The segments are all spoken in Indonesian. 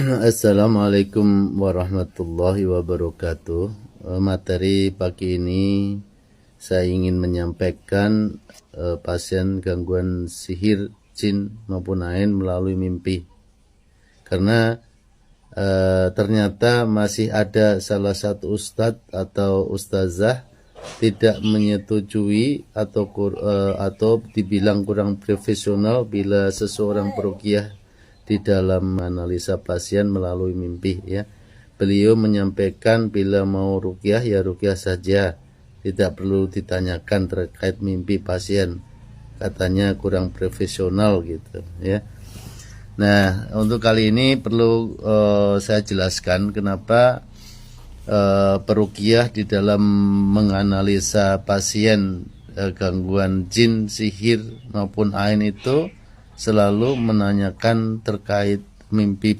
Assalamualaikum warahmatullahi wabarakatuh. Materi pagi ini saya ingin menyampaikan pasien gangguan sihir, jin maupun ain melalui mimpi. Karena ternyata masih ada salah satu ustadz atau ustazah tidak menyetujui atau dibilang kurang profesional bila seseorang peruqyah di dalam analisa pasien melalui mimpi, ya. Beliau menyampaikan bila mau ruqyah ya ruqyah saja, tidak perlu ditanyakan terkait mimpi pasien. Katanya kurang profesional gitu, ya. Nah, untuk kali ini perlu saya jelaskan kenapa peruqyah di dalam menganalisa pasien gangguan jin, sihir maupun ain itu selalu menanyakan terkait mimpi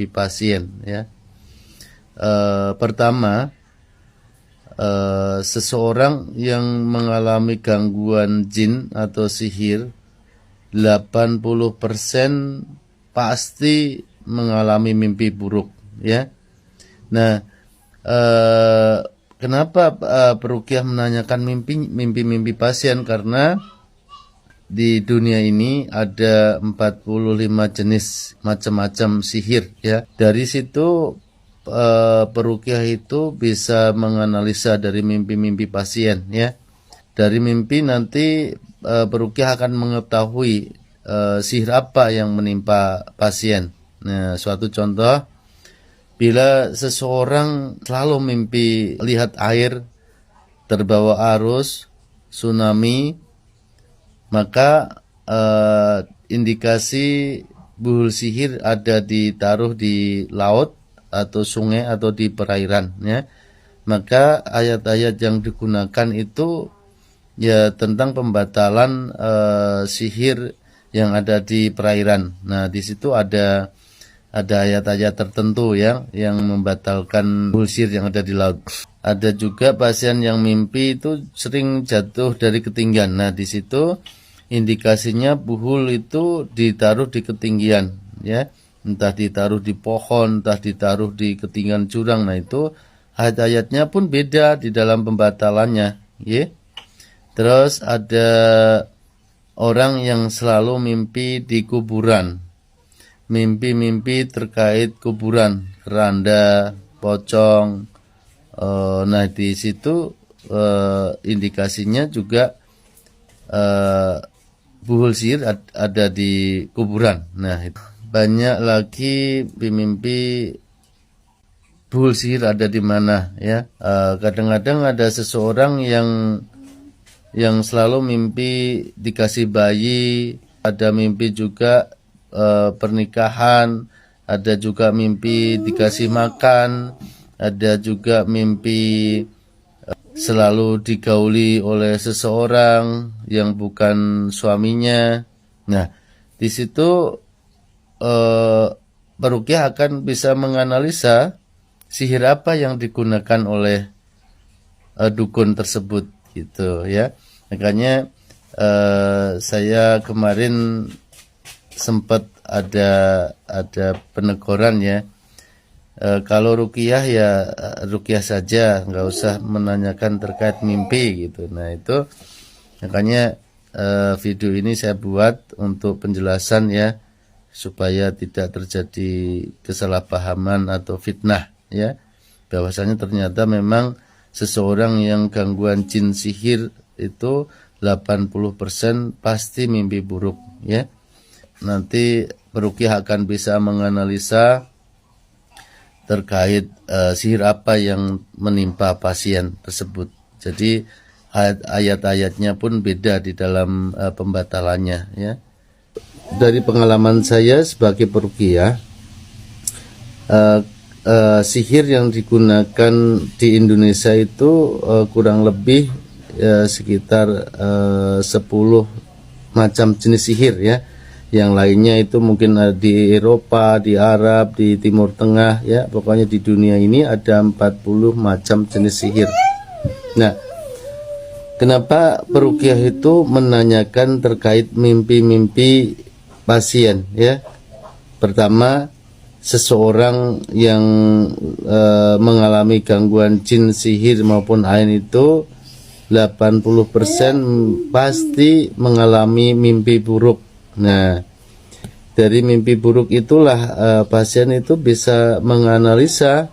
pasien, ya. Pertama, seseorang yang mengalami gangguan jin atau sihir 80% pasti mengalami mimpi buruk, ya. Nah, kenapa peruqyah menanyakan mimpi pasien? Karena di dunia ini ada 45 jenis macam-macam sihir, ya. Dari situ peruqyah itu bisa menganalisa dari mimpi pasien, ya. Dari mimpi nanti peruqyah akan mengetahui sihir apa yang menimpa pasien. Nah, suatu contoh, bila seseorang selalu mimpi lihat air terbawa arus, tsunami, maka indikasi buhul sihir ada ditaruh di laut atau sungai atau di perairan, ya. Maka ayat-ayat yang digunakan itu ya tentang pembatalan sihir yang ada di perairan. Nah, di situ ada ayat-ayat tertentu, ya, yang membatalkan buhul sihir yang ada di laut. Ada juga pasien yang mimpi itu sering jatuh dari ketinggian. Nah, di situ indikasinya buhul itu ditaruh di ketinggian, ya. Entah ditaruh di pohon, entah ditaruh di ketinggian jurang. Nah, itu ayat-ayatnya pun beda di dalam pembatalannya, ya. Terus ada orang yang selalu mimpi di kuburan. Mimpi-mimpi terkait kuburan, keranda, pocong. Nah, di situ indikasinya juga buhul sihir ada di kuburan. Nah, banyak lagi mimpi buhul sihir ada di mana, ya. Kadang-kadang ada seseorang yang selalu mimpi dikasih bayi, ada mimpi juga pernikahan, ada juga mimpi dikasih makan, ada juga mimpi selalu digauli oleh seseorang yang bukan suaminya. Nah, di situ peruqyah akan bisa menganalisa sihir apa yang digunakan oleh dukun tersebut, gitu, ya. Makanya saya kemarin sempat ada peneguran, ya. Kalau ruqyah ya ruqyah saja, nggak usah menanyakan terkait mimpi, gitu. Nah, itu makanya video ini saya buat untuk penjelasan, ya, supaya tidak terjadi kesalahpahaman atau fitnah, ya. Bahwasanya ternyata memang seseorang yang gangguan jin sihir itu 80% pasti mimpi buruk, ya. Nanti peruqyah akan bisa menganalisa terkait sihir apa yang menimpa pasien tersebut. Jadi ayat-ayatnya pun beda di dalam pembatalannya, ya. Dari pengalaman saya sebagai peruqyah, sihir yang digunakan di Indonesia itu kurang lebih sekitar 10 macam jenis sihir, ya. Yang lainnya itu mungkin di Eropa, di Arab, di Timur Tengah, ya. Pokoknya di dunia ini ada 40 macam jenis sihir. Nah, kenapa peruqyah itu menanyakan terkait mimpi-mimpi pasien, ya? Pertama, seseorang yang mengalami gangguan jin, sihir maupun ain itu 80% pasti mengalami mimpi buruk. Nah, dari mimpi buruk itulah pasien itu bisa menganalisa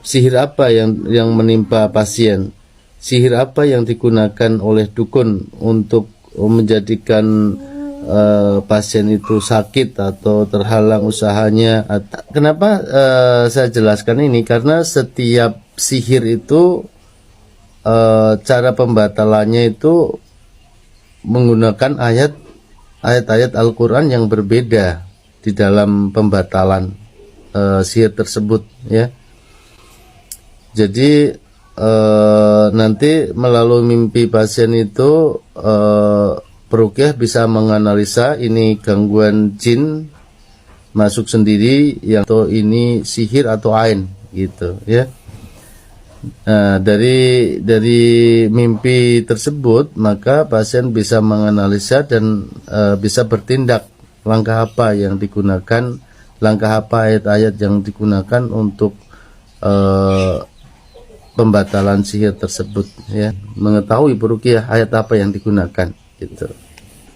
sihir apa yang menimpa pasien, sihir apa yang digunakan oleh dukun untuk menjadikan pasien itu sakit atau terhalang usahanya. Kenapa saya jelaskan ini? Karena setiap sihir itu cara pembatalannya itu menggunakan ayat-ayat Al-Quran yang berbeda di dalam pembatalan sihir tersebut, ya. Jadi nanti melalui mimpi pasien itu peruqyah bisa menganalisa ini gangguan jin masuk sendiri atau ini sihir atau ain gitu, ya. Nah, dari mimpi tersebut maka pasien bisa menganalisa dan bisa bertindak, langkah apa yang digunakan, langkah apa ayat-ayat yang digunakan untuk pembatalan sihir tersebut, ya. Mengetahui peruqyah ayat apa yang digunakan gitu.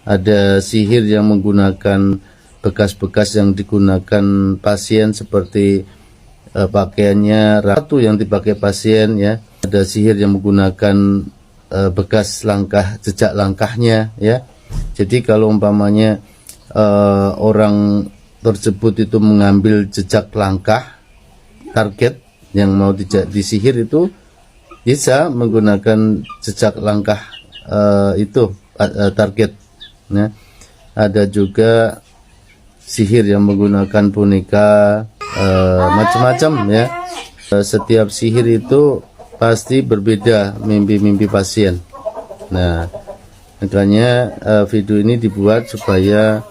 Ada sihir yang menggunakan bekas-bekas yang digunakan pasien seperti pakaiannya, ratu yang dipakai pasien, ya. Ada sihir yang menggunakan bekas langkah, jejak langkahnya, ya. Jadi kalau umpamanya orang tersebut itu mengambil jejak langkah target yang mau disihir, itu bisa menggunakan jejak langkah itu target. Nah, ada juga sihir yang menggunakan boneka, macam-macam, ya. Setiap sihir itu pasti berbeda mimpi-mimpi pasien. Nah, makanya video ini dibuat supaya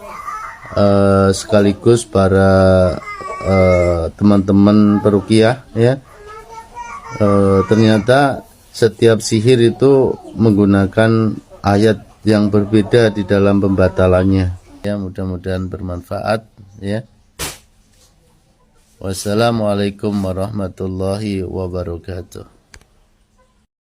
sekaligus para teman-teman peruqyah, ya, ternyata setiap sihir itu menggunakan ayat yang berbeda di dalam pembatalannya, ya. Mudah-mudahan bermanfaat, ya. Wassalamualaikum warahmatullahi wabarakatuh.